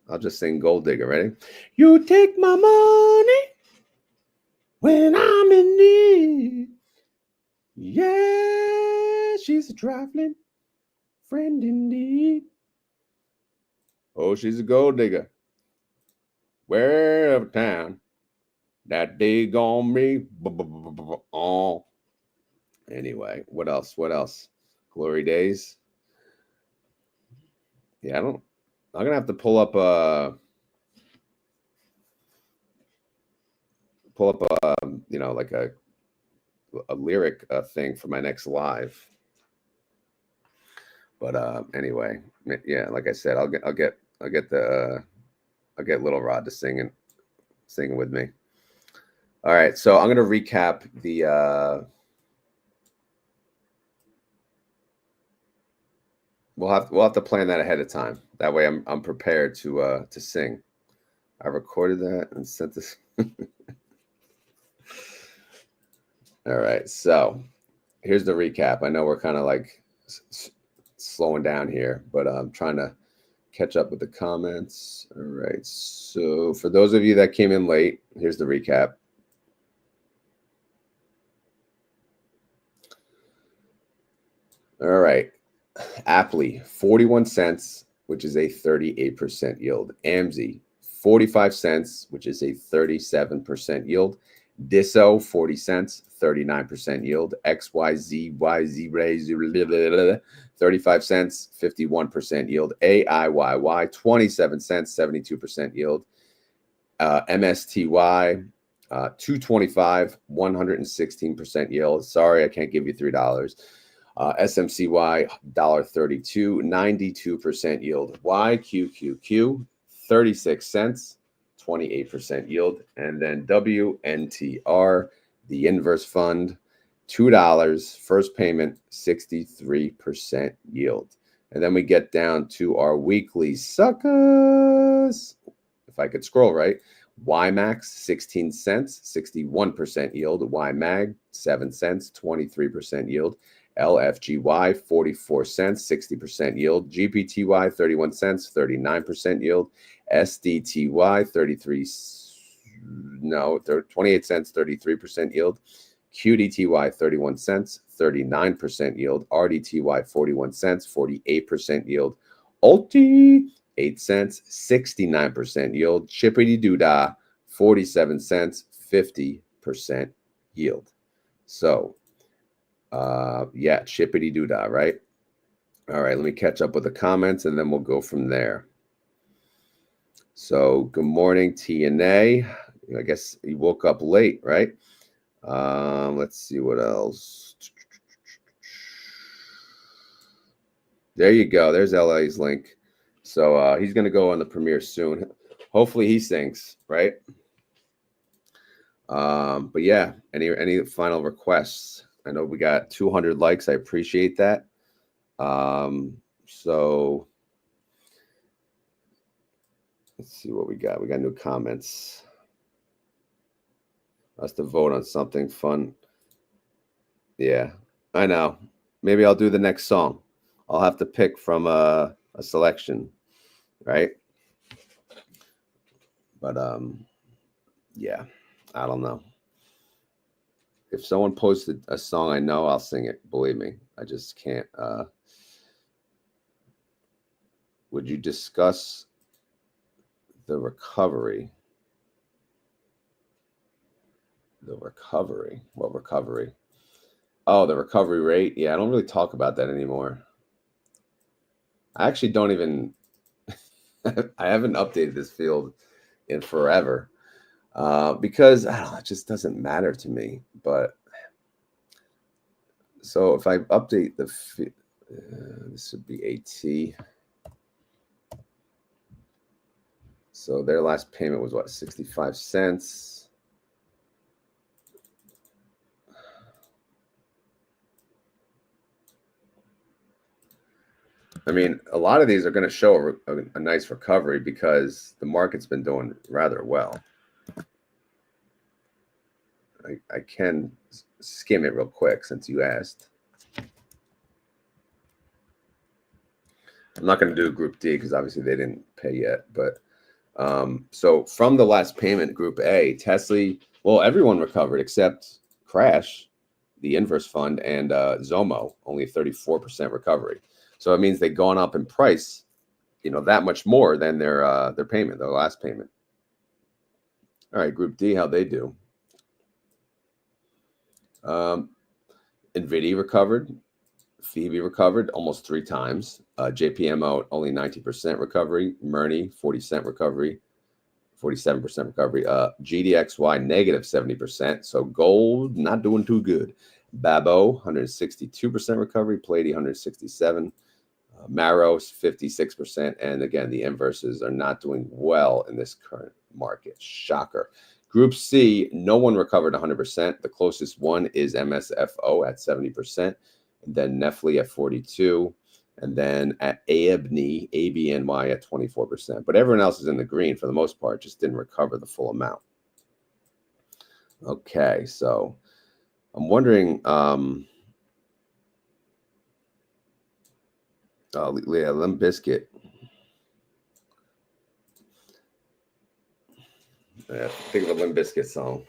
[SPEAKER 1] I'll just sing Gold Digger. Ready? You take my money when I'm in need. Yeah, she's a trifling friend indeed. Oh, she's a gold digger. Wherever town that day gone me. Oh. Anyway, what else? What else? Glory Days. Yeah, I'm gonna have to pull up you know, like a lyric thing for my next live. But anyway, yeah, like I said, I'll get Little Rod to sing with me. All right, so I'm gonna recap the. We'll have to plan that ahead of time. That way, I'm prepared to sing. I recorded that and sent this. All right, so here's the recap. I know we're kind of like slowing down here, but I'm trying to catch up with the comments. All right. So for those of you that came in late, here's the recap. All right. APLY, 41 cents, which is a 38% yield. AMZY, 45 cents, which is a 37% yield. DISO, 40 cents, 39% yield. XYZY, 35 cents, 51% yield. AIYY, 27 cents, 72% yield. MSTY, 225, 116% yield. Sorry, I can't give you $3. SMCY, $1.32, 92% yield. YQQQ, 36 cents, 28% yield. And then WNTR, the inverse fund, $2, first payment, 63% yield. And then we get down to our weekly suckers. If I could scroll right. YMAX, 16 cents, 61% yield. YMAG, 7 cents, 23% yield. LFGY, 44 cents, 60% yield. GPTY, 31 cents, 39% yield. SDTY, 28 cents, 33% yield. QDTY, 31 cents, 39% yield. RDTY, 41 cents, 48% yield. ULTI, 8 cents, 69% yield. Chippity Doodah, 47 cents, 50% yield. So, yeah, chippity doodah, right? All right, let me catch up with the comments and then we'll go from there. So, good morning, TNA. I guess you woke up late, right? Let's see what else. There you go. There's LA's link. So he's going to go on the premiere soon. Hopefully he sings, right? But yeah, any final requests? I know we got 200 likes. I appreciate that. So let's see what we got. We got new comments. Us to vote on something fun. Yeah, I know. Maybe I'll do the next song. I'll have to pick from a selection, right? But yeah, I don't know. If someone posted a song I know, I'll sing it. Believe me, I just can't. Would you discuss the recovery? The recovery? What recovery? Oh, the recovery rate? Yeah, I don't really talk about that anymore. I actually don't even, I haven't updated this field in forever because I don't know, it just doesn't matter to me. But so if I update the, this would be AT. So their last payment was what, 65 cents. I mean, a lot of these are going to show a nice recovery because the market's been doing rather well. I can skim it real quick since you asked. I'm not going to do Group D because obviously they didn't pay yet. But so from the last payment, Group A, Tesla, well, everyone recovered except Crash, the inverse fund, and Zomo, only 34% recovery. So it means they've gone up in price, that much more than their payment, their last payment. All right, Group D, how'd they do? NVIDIA recovered. Phoebe recovered almost 3 times. JPMO only 90% recovery. Murni 40% recovery, 47% recovery. GDXY negative 70%. So gold not doing too good. Babo 162% recovery. Palladium 167. Maros 56%. And again, the inverses are not doing well in this current market. Shocker. Group C, no one recovered 100%. The closest one is MSFO at 70%. And then Nefli at 42%. And then at ABNY, ABNY at 24%. But everyone else is in the green for the most part, just didn't recover the full amount. Okay, so I'm wondering, Yeah, Limp Bizkit. Yeah, think of a Limp Bizkit song.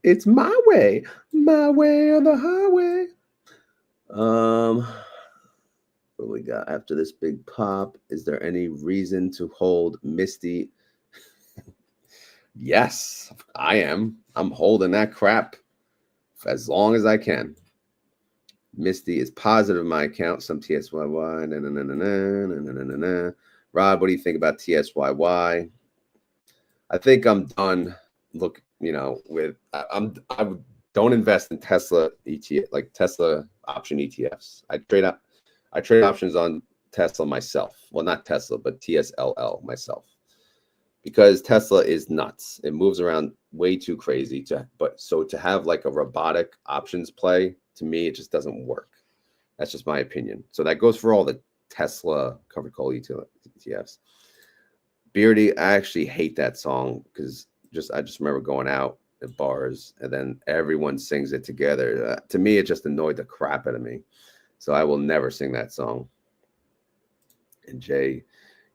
[SPEAKER 1] It's my way on the highway. What do we got after this big pop? Is there any reason to hold MSTY? Yes, I am. I'm holding that crap as long as I can. MSTY is positive in my account. Some TSYY. Rob, what do you think about TSYY? I think I'm done. Look, with I don't invest in Tesla ETF, like Tesla option ETFs. I trade options on Tesla myself. Well, not Tesla, but TSLL myself. Because Tesla is nuts. It moves around way too crazy to have like a robotic options play, to me, it just doesn't work. That's just my opinion. So that goes for all the Tesla covered call ETFs. Beardy, I actually hate that song because I just remember going out at bars and then everyone sings it together. To me, it just annoyed the crap out of me. So I will never sing that song. And Jay,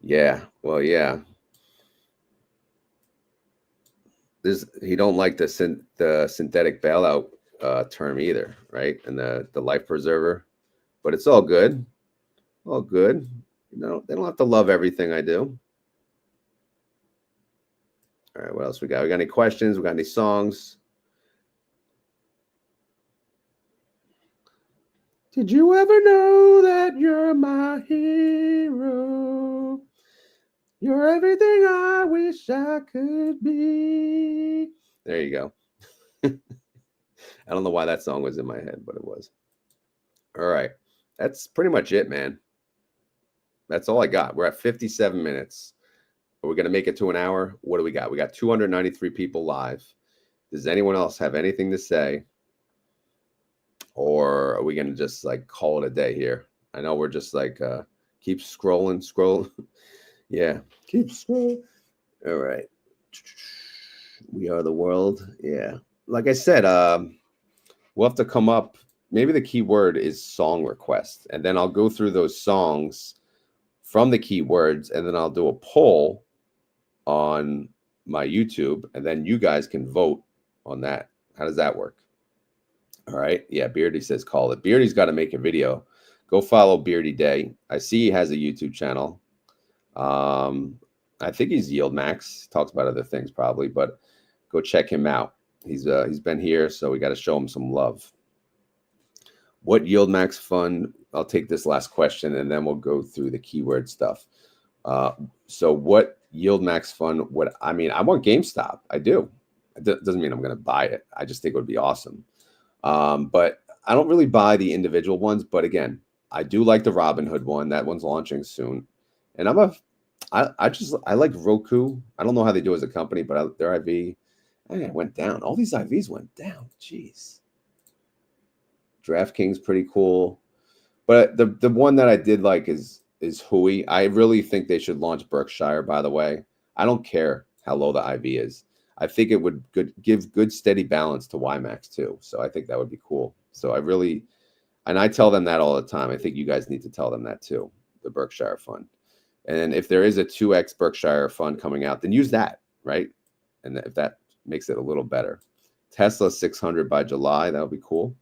[SPEAKER 1] yeah, well, yeah. He don't like the synthetic bailout term either, right? And the life preserver, but it's all good, all good. They don't have to love everything I do. All right, what else we got? We got any questions? We got any songs? Did you ever know that you're my hero? You're everything I wish I could be. There you go. I don't know why that song was in my head, but it was. All right. That's pretty much it, man. That's all I got. We're at 57 minutes. Are we going to make it to an hour? What do we got? We got 293 people live. Does anyone else have anything to say? Or are we going to just like call it a day here? I know we're just like, keep scrolling. Yeah, keep scrolling. All right. We are the world. Yeah. Like I said, we'll have to come up. Maybe the keyword is song request. And then I'll go through those songs from the keywords. And then I'll do a poll on my YouTube. And then you guys can vote on that. How does that work? All right. Yeah. Beardy says call it. Beardy's got to make a video. Go follow Beardy Day. I see he has a YouTube channel. I think he's YieldMax. Talks about other things probably, but go check him out. He's been here, so we got to show him some love. What YieldMax fund? I'll take this last question and then we'll go through the keyword stuff. So what YieldMax fund I want GameStop. I do. It doesn't mean I'm going to buy it. I just think it would be awesome. But I don't really buy the individual ones. But again, I do like the Robinhood one. That one's launching soon. And I like Roku. I don't know how they do as a company, but their IV, it went down. All these IVs went down. Jeez. DraftKings pretty cool. But the one that I did like is Hui. I really think they should launch Berkshire, by the way. I don't care how low the IV is. I think it would give good steady balance to YMAX too. So I think that would be cool. So I tell them that all the time. I think you guys need to tell them that too, the Berkshire fund. And if there is a 2x Berkshire fund coming out, then use that, right? And if that makes it a little better. Tesla 600 by July, that would be cool.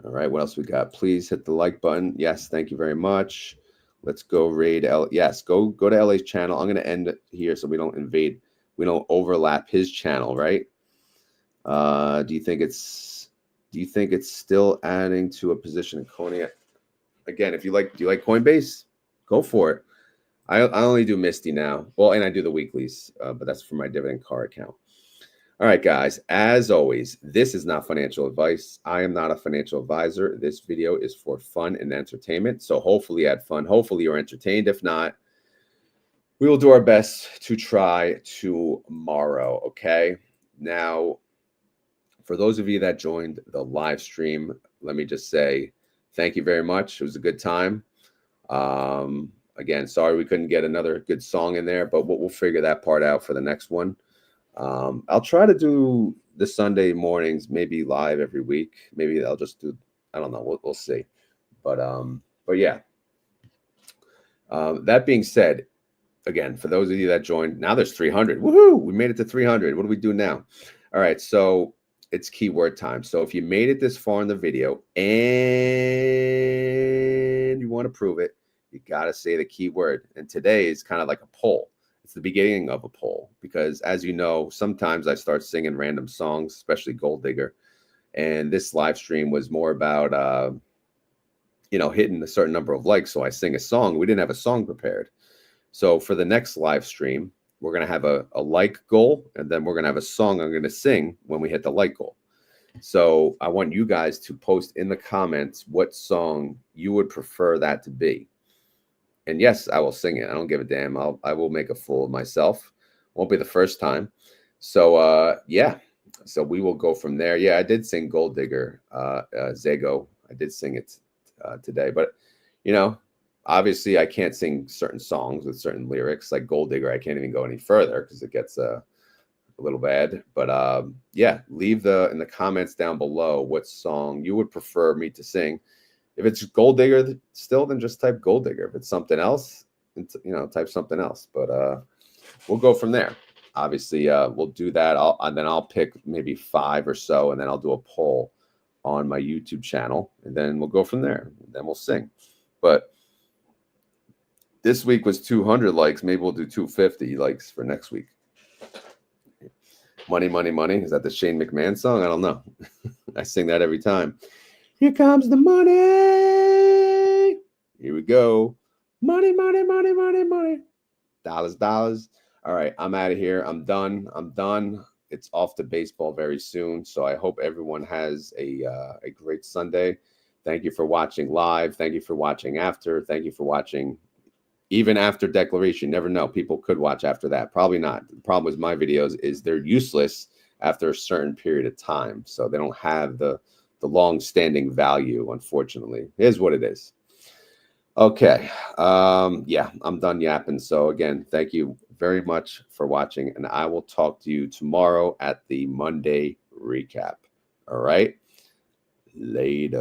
[SPEAKER 1] All right, what else we got? Please hit the like button. Yes, thank you very much. Let's go raid L. Yes, go to LA's channel. I'm going to end it here so we don't overlap his channel, right? Do you think it's still adding to a position in Coney? Again, do you like Coinbase? Go for it. I only do MSTY now. Well, and I do the weeklies, but that's for my dividend car account. All right, guys, as always, this is not financial advice. I am not a financial advisor. This video is for fun and entertainment. So hopefully you had fun. Hopefully you're entertained. If not, we will do our best to try tomorrow, okay? Now, for those of you that joined the live stream, let me just say thank you very much. It was a good time. Again, sorry we couldn't get another good song in there, but we'll figure that part out for the next one. I'll try to do the Sunday mornings, maybe live every week. Maybe I'll just do I don't know. We'll see. But yeah. That being said, again, for those of you that joined, now there's 300. Woohoo! We made it to 300. What do we do now? All right, so it's keyword time. So if you made it this far in the video and you want to prove it, you got to say the keyword. And today is kind of like a poll. It's the beginning of a poll because, as you know, sometimes I start singing random songs, especially Gold Digger. And this live stream was more about, hitting a certain number of likes. So I sing a song. We didn't have a song prepared. So for the next live stream, we're going to have a like goal, and then we're going to have a song I'm going to sing when we hit the like goal. So I want you guys to post in the comments what song you would prefer that to be. And yes, I will sing it. I don't give a damn. I will make a fool of myself. Won't be the first time. So yeah. So we will go from there. Yeah, I did sing Gold Digger, Zago. I did sing it today, but obviously I can't sing certain songs with certain lyrics like Gold Digger. I can't even go any further because it gets a little bad. But yeah, leave in the comments down below what song you would prefer me to sing. If it's Gold Digger still, then just type Gold Digger. If it's something else, type something else. But we'll go from there. Obviously, we'll do that. And then I'll pick maybe 5 or so, and then I'll do a poll on my YouTube channel, and then we'll go from there. And then we'll sing. But this week was 200 likes. Maybe we'll do 250 likes for next week. Money, money, money. Is that the Shane McMahon song? I don't know. I sing that every time. Here comes the money. Here we go. Money, money, money, money, money. Dollars, dollars. All right, I'm out of here. I'm done. It's off to baseball very soon. So I hope everyone has a great Sunday. Thank you for watching live. Thank you for watching after. Thank you for watching even after declaration. Never know. People could watch after that. Probably not. The problem with my videos is they're useless after a certain period of time. So they don't have the long-standing value, unfortunately. Here's what it is. Okay. Yeah, I'm done yapping. So again, thank you very much for watching, and I will talk to you tomorrow at the Monday recap. All right. Later.